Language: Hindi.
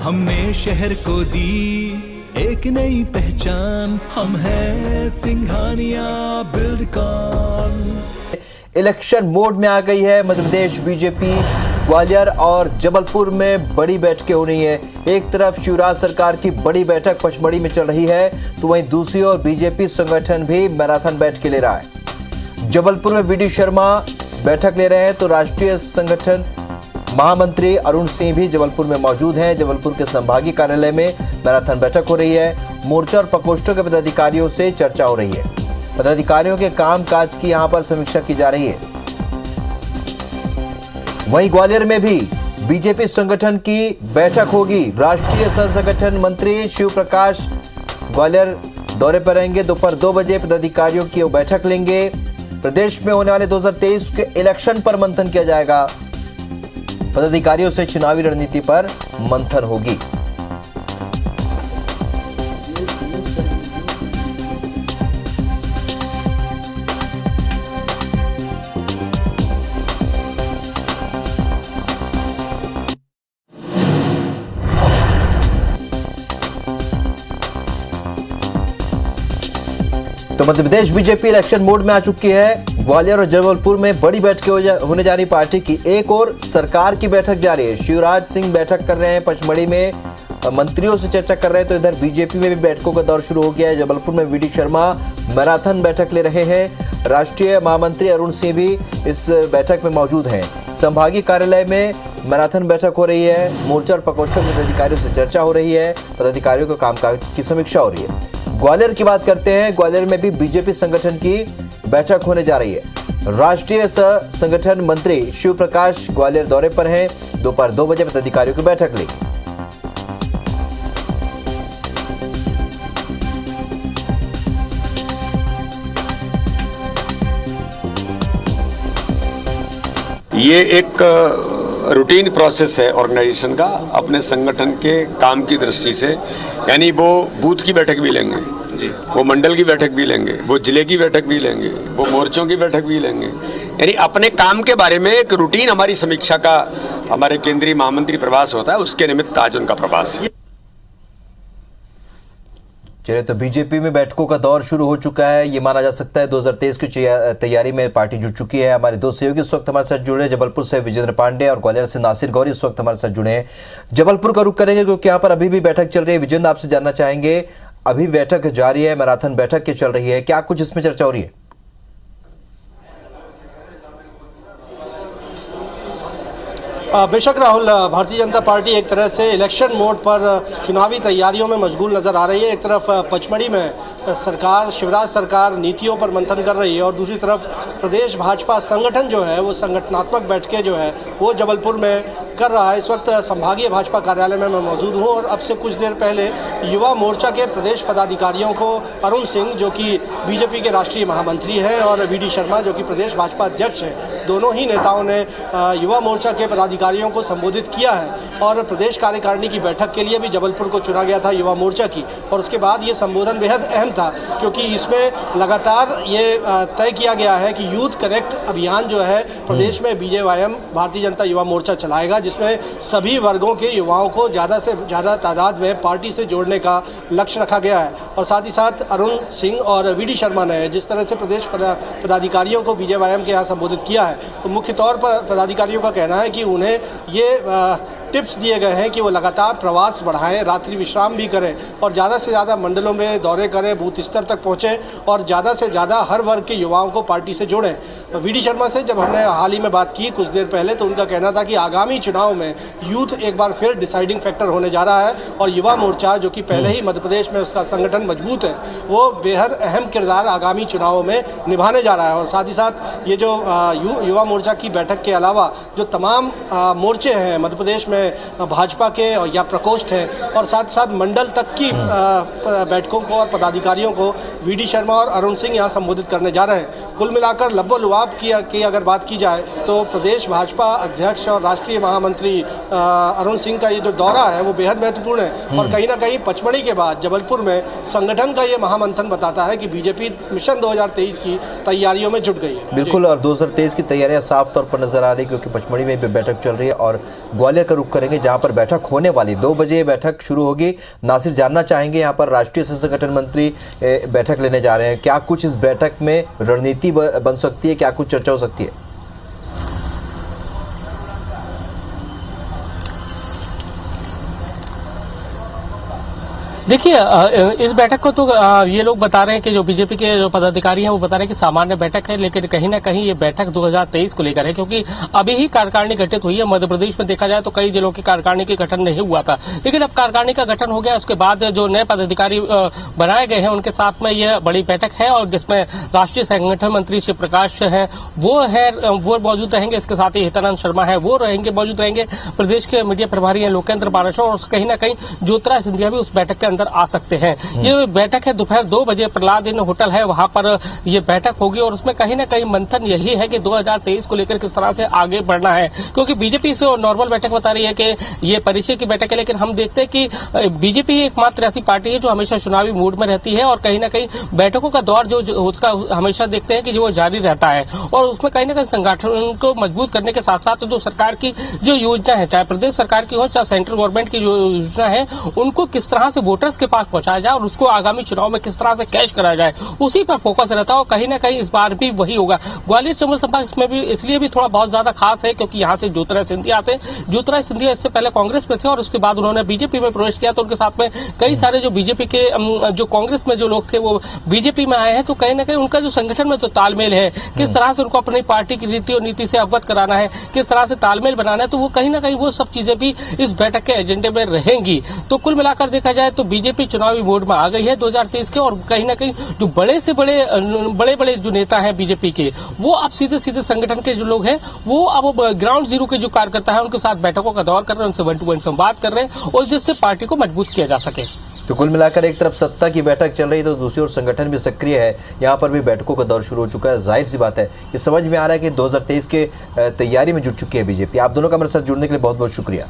हमने शहर को दी एक नई पहचान, हम हैं सिंघानिया बिल्डकॉन। इलेक्शन मोड में आ गई है मध्य प्रदेश बीजेपी। ग्वालियर और जबलपुर में बड़ी बैठकें हो रही है। एक तरफ शिवराज सरकार की बड़ी बैठक पचमढ़ी में चल रही है, तो वहीं दूसरी ओर बीजेपी संगठन भी मैराथन बैठकें ले रहा है। जबलपुर में वीडी शर्मा बैठक ले रहे हैं, तो राष्ट्रीय संगठन महामंत्री अरुण सिंह भी जबलपुर में मौजूद हैं। जबलपुर के संभागीय कार्यालय में मैराथन बैठक हो रही है। मोर्चा और प्रकोष्ठों के पदाधिकारियों से चर्चा हो रही है। पदाधिकारियों के काम काज की यहां पर समीक्षा की जा रही है। वहीं ग्वालियर में भी बीजेपी संगठन की बैठक होगी। राष्ट्रीय सह संगठन मंत्री शिव प्रकाश ग्वालियर दौरे पर रहेंगे। दोपहर 2 बजे पदाधिकारियों की वो बैठक लेंगे। प्रदेश में होने वाले 2023 के इलेक्शन पर मंथन किया जाएगा। पदाधिकारियों से चुनावी रणनीति पर मंथन होगी। तो Madhya Pradesh BJP election mode में आ चुकी है। ग्वालियर और जबलपुर में बड़ी बैठकें होने जा रही पार्टी की। एक और सरकार की बैठक जारी है। शिवराज सिंह बैठक कर रहे हैं पचमढ़ी में, मंत्रियों से चर्चा कर रहे हैं। तो इधर बीजेपी में भी बैठकों का दौर शुरू हो गया है। जबलपुर में वीडी शर्मा मैराथन बैठक ले रहे हैं। राष्ट्रीय महामंत्री अरुण सिंह भी इस बैठक में मौजूद हैं। संभागीय कार्यालय में मैराथन बैठक हो रही है। मोर्चा और प्रकोष्ठों के पदाधिकारियों से चर्चा हो रही है। पदाधिकारियों के कामकाज की समीक्षा हो रही है। ग्वालियर की बात करते हैं। ग्वालियर में भी बीजेपी संगठन की बैठक होने जा रही है। राष्ट्रीय सह संगठन मंत्री शिव प्रकाश ग्वालियर दौरे पर हैं। दोपहर 2 बजे पदाधिकारियों की बैठक लेगी। ये एक रूटीन प्रोसेस है ऑर्गेनाइजेशन का अपने संगठन के काम की दृष्टि से। यानी वो बूथ की बैठक भी लेंगे, वो मंडल की बैठक भी लेंगे, वो जिले की बैठक भी लेंगे, वो मोर्चों की बैठक भी लेंगे। यानी अपने काम के बारे में एक रूटीन हमारी समीक्षा का हमारे केंद्रीय महामंत्री प्रवास होता है, उसके निमित्त आज उनका प्रवास है। चलिए, तो बीजेपी में बैठकों का दौर शुरू हो चुका है। ये माना जा सकता है 2023 की तैयारी में पार्टी जुट चुकी है। हमारे दो सहयोगी इस वक्त हमारे साथ जुड़े हैं। जबलपुर से विजेंद्र पांडे और ग्वालियर से नासिर गौरी इस वक्त हमारे साथ जुड़े हैं। जबलपुर का रुख करेंगे क्योंकि यहाँ पर अभी भी बैठक चल रही है। विजेंद्र, आपसे जानना चाहेंगे, अभी बैठक जारी है, मैराथन बैठक की चल रही है, क्या कुछ इसमें चर्चा हो रही है? बेशक राहुल, भारतीय जनता पार्टी एक तरह से इलेक्शन मोड पर चुनावी तैयारियों में मशगूल नज़र आ रही है। एक तरफ पचमढ़ी में सरकार, शिवराज सरकार नीतियों पर मंथन कर रही है और दूसरी तरफ प्रदेश भाजपा संगठन जो है वो संगठनात्मक बैठकें जो है वो जबलपुर में कर रहा है। इस वक्त संभागीय भाजपा कार्यालय में मैं मौजूद हूँ और अब से कुछ देर पहले युवा मोर्चा के प्रदेश पदाधिकारियों को अरुण सिंह, जो कि बीजेपी के राष्ट्रीय महामंत्री हैं, और वीडी शर्मा, जो कि प्रदेश भाजपा अध्यक्ष हैं, दोनों ही नेताओं ने युवा मोर्चा के पदाधिकारियों को संबोधित किया है। और प्रदेश कार्यकारिणी की बैठक के लिए भी जबलपुर को चुना गया था युवा मोर्चा की, और उसके बाद ये संबोधन बेहद अहम था क्योंकि इसमें लगातार ये तय किया गया है कि यूथ कनेक्ट अभियान जो है प्रदेश में बीजेवाईएम भारतीय जनता युवा मोर्चा चलाएगा, जिसमें सभी वर्गों के युवाओं को ज़्यादा से ज़्यादा तादाद में पार्टी से जोड़ने का लक्ष्य रखा गया है। और साथ ही साथ अरुण सिंह और वीडी शर्मा ने जिस तरह से प्रदेश पदाधिकारियों को बीजेवाईएम के यहाँ संबोधित किया है, तो मुख्य तौर पर पदाधिकारियों का कहना है कि उन्हें ये टिप्स दिए गए हैं कि वो लगातार प्रवास बढ़ाएं, रात्रि विश्राम भी करें और ज़्यादा से ज़्यादा मंडलों में दौरे करें, बूथ स्तर तक पहुँचें और ज़्यादा से ज़्यादा हर वर्ग के युवाओं को पार्टी से जोड़ें। वीडी शर्मा से जब हमने हाल ही में बात की कुछ देर पहले, तो उनका कहना था कि आगामी चुनाव में यूथ एक बार फिर डिसाइडिंग फैक्टर होने जा रहा है और युवा मोर्चा, जो कि पहले ही मध्य प्रदेश में उसका संगठन मजबूत है, वो बेहद अहम किरदार आगामी चुनावों में निभाने जा रहा है। और साथ ही साथ ये जो युवा मोर्चा की बैठक के अलावा जो तमाम मोर्चे हैं मध्य प्रदेश में भाजपा के या प्रकोष्ठ हैं और साथ साथ मंडल तक की बैठकों को और पदाधिकारियों को वीडी शर्मा और अरुण सिंह यहाँ संबोधित करने जा रहे हैं। कुल मिलाकर लब्बो-लुआब की अगर बात की जाए तो प्रदेश भाजपा अध्यक्ष और राष्ट्रीय महामंत्री अरुण सिंह का ये जो दौरा है वो बेहद महत्वपूर्ण है और कहीं ना कहीं पचमढ़ी के बाद जबलपुर में संगठन का ये महामंथन बताता है कि बीजेपी मिशन 2023 की तैयारियों में जुट गई है। बिल्कुल, और 2023 की तैयारियां साफ तौर पर नजर आ रही क्योंकि पचमढ़ी में भी बैठक चल रही है और ग्वालियर का रुख रुख करेंगे जहां पर बैठक होने वाली 2 बजे बैठक शुरू होगी। नासिर, जानना चाहेंगे यहाँ पर राष्ट्रीय सह संगठन मंत्री बैठक लेने जा रहे हैं, क्या कुछ इस बैठक में रणनीति बन सकती है, क्या कुछ चर्चा हो सकती है? देखिए, इस बैठक को तो ये लोग बता रहे हैं कि जो बीजेपी के जो पदाधिकारी हैं वो बता रहे हैं कि सामान्य बैठक है, लेकिन कहीं ना कहीं ये बैठक 2023 को लेकर है, क्योंकि अभी ही कार्यकारिणी गठित हुई है। मध्य प्रदेश में देखा जाए तो कई जिलों की कार्यकारिणी के गठन नहीं हुआ था, लेकिन अब कार्यकारिणी का गठन हो गया। उसके बाद जो नए पदाधिकारी बनाए गए हैं उनके साथ में यह बड़ी बैठक है, और जिसमें राष्ट्रीय संगठन मंत्री शिव प्रकाश है वो मौजूद रहेंगे। इसके साथ ही हितानंद शर्मा है वो मौजूद रहेंगे। प्रदेश के मीडिया प्रभारी हैं लोकेंद्र पाराशर, और कहीं ना कहीं ज्योतिरादित्य सिंधिया भी उस बैठक के अंदर आ सकते हैं। ये बैठक है दोपहर 2 बजे, प्रहलाद इन होटल है वहां पर ये बैठक होगी, और उसमें कहीं ना कहीं मंथन यही है कि 2023 को लेकर किस तरह से आगे बढ़ना है। क्योंकि बीजेपी से नॉर्मल बैठक बता रही है कि ये परिचय की बैठक है, लेकिन हम देखते हैं कि बीजेपी एकमात्र ऐसी पार्टी है जो हमेशा चुनावी मूड में रहती है, और कहीं ना कहीं बैठकों का दौर जो उसका हमेशा देखते हैं कि जो वो जारी रहता है, और उसमें कहीं ना कहीं संगठन को मजबूत करने के साथ साथ जो सरकार की जो योजना है, चाहे प्रदेश सरकार की हो चाहे सेंट्रल गवर्नमेंट की जो योजना है, उनको किस तरह से वोटर्स के पास पहुंचाया जाए और उसको आगामी चुनाव में किस तरह से कैश कराया जाए, उसी पर फोकस रहता है। और कहीं ना कहीं इस बार भी वही होगा। ग्वालियर चंबल संभाग इसमें भी इसलिए भी थोड़ा बहुत ज्यादा खास है क्योंकि यहाँ से ज्योतिरादित्य सिंधिया आते हैं। ज्योतिरादित्य सिंधिया इससे पहले कांग्रेस में थे और उसके बाद उन्होंने बीजेपी में प्रवेश किया, तो उनके साथ में कई सारे जो बीजेपी के जो कांग्रेस में जो लोग थे वो बीजेपी में आए हैं। तो कहीं ना कहीं उनका जो संगठन में जो तालमेल है, किस तरह से उनको अपनी पार्टी की रीति और नीति से अवगत कराना है, किस तरह से तालमेल बनाना है, तो वो कहीं ना कहीं वो सब चीजें भी इस बैठक के एजेंडे में रहेंगी। तो कुल मिलाकर देखा जाए तो बीजेपी चुनावी मोड में आ गई है 2023 के, और कहीं ना कहीं जो बड़े से बड़े जो नेता हैं बीजेपी के, वो अब सीधे सीधे संगठन के जो लोग हैं वो अब ग्राउंड जीरो के जो कार्यकर्ता है उनके साथ बैठकों का दौर कर रहे हैं, उनसे 1-to-1 संवाद कर रहे हैं, और जिससे पार्टी को मजबूत किया जा सके। तो कुल मिलाकर एक तरफ सत्ता की बैठक चल रही है तो दूसरी ओर संगठन भी सक्रिय है, यहाँ पर भी बैठकों का दौर शुरू हो चुका है। जाहिर सी बात है, ये समझ में आ रहा है कि 2023 के तैयारी में जुट चुकी है बीजेपी। आप दोनों का मेरे साथ जुड़ने के लिए बहुत बहुत शुक्रिया।